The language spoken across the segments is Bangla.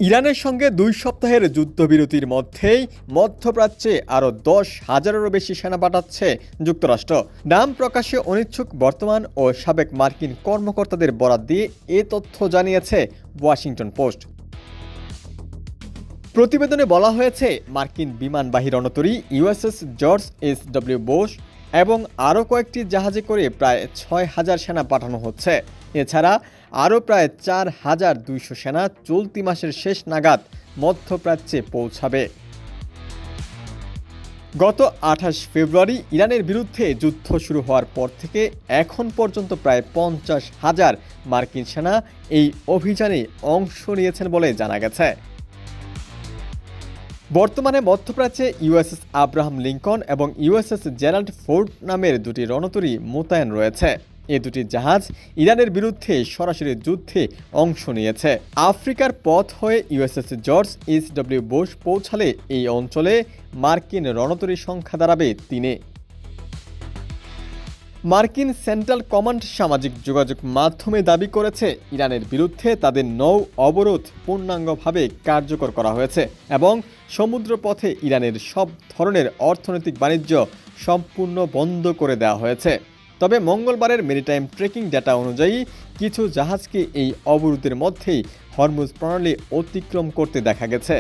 ইরানের সঙ্গে 2 সপ্তাহের যুদ্ধবিরতির মধ্যেই মধ্যপ্রাচ্যে আরও 10,000-এরও বেশি সেনা পাঠাচ্ছে যুক্তরাষ্ট্র। নাম প্রকাশে অনিচ্ছুক বর্তমান ও সাবেক মার্কিন কর্মকর্তাদের বরাত দিয়ে এ তথ্য জানিয়েছে ওয়াশিংটন পোস্ট। প্রতিবেদনে বলা হয়েছে, মার্কিন বিমানবাহী রণতরী ইউএসএস জর্জ এস.ডব্লিউ. বুশ এবং আরও কয়েকটি জাহাজে করে প্রায় 6,000 সেনা পাঠানো হচ্ছে। এছাড়া আরও প্রায় 4,200 সেনা চলতি মাসের শেষ নাগাদ মধ্যপ্রাচ্যে পৌঁছাবে। গত 28 ফেব্রুয়ারি ইরানের বিরুদ্ধে যুদ্ধ শুরু হওয়ার পর থেকে এখন পর্যন্ত প্রায় 50,000 মার্কিন সেনা এই অভিযানে অংশ নিয়েছেন বলে জানা গেছে। বর্তমানে মধ্যপ্রাচ্যে ইউএসএস আব্রাহাম লিঙ্কন এবং ইউএসএস জেরাল্ড ফোর্ড নামের দুটি রণতরী মোতায়েন রয়েছে। এ দুটি জাহাজ ইরানের বিরুদ্ধে সরাসরি যুদ্ধে অংশ নিয়েছে। আফ্রিকার পথ হয়ে ইউএসএস জর্জ এস.ডব্লিউ. বুশ পৌঁছালে এই অঞ্চলে মার্কিন রণতরীর সংখ্যা দাঁড়াবে 3-এ। মার্কিন সেন্ট্রাল কমান্ড সামাজিক যোগাযোগ মাধ্যমে দাবি করেছে, ইরানের বিরুদ্ধে তাদের নৌ অবরোধ পূর্ণাঙ্গভাবে কার্যকর করা হয়েছে এবং সমুদ্রপথে ইরানের সব ধরনের অর্থনৈতিক বাণিজ্য সম্পূর্ণ বন্ধ করে দেওয়া হয়েছে। তবে মঙ্গলবারের মেরিটাইম ট্রেকিং ডেটা অনুযায়ী কিছু জাহাজকে এই অবরোধের মধ্যেই হরমুজ প্রণালী অতিক্রম করতে দেখা গেছে।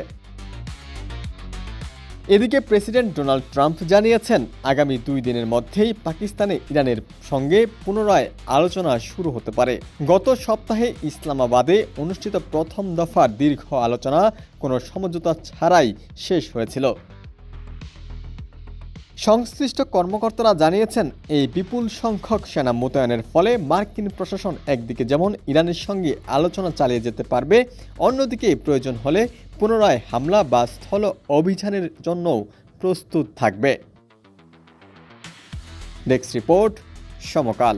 এদিকে প্রেসিডেন্ট ডোনাল্ড ট্রাম্প জানিয়েছেন, আগামী 2 দিনের মধ্যেই পাকিস্তানে ইরানের সঙ্গে পুনরায় আলোচনা শুরু হতে পারে। গত সপ্তাহে ইসলামাবাদে অনুষ্ঠিত প্রথম দফার দীর্ঘ আলোচনা কোনো সমঝোতা ছাড়াই শেষ হয়েছিল। সংশ্লিষ্ট কর্মকর্তারা জানিয়েছেন, এই বিপুল সংখ্যক সেনা মোতায়েনের ফলে মার্কিন প্রশাসন একদিকে যেমন ইরানের সঙ্গে আলোচনা চালিয়ে যেতে পারবে, অন্যদিকে প্রয়োজন হলে পুনরায় হামলা বা স্থল অভিযানের জন্যও প্রস্তুত থাকবে। ডেস্ক রিপোর্ট, সমকাল।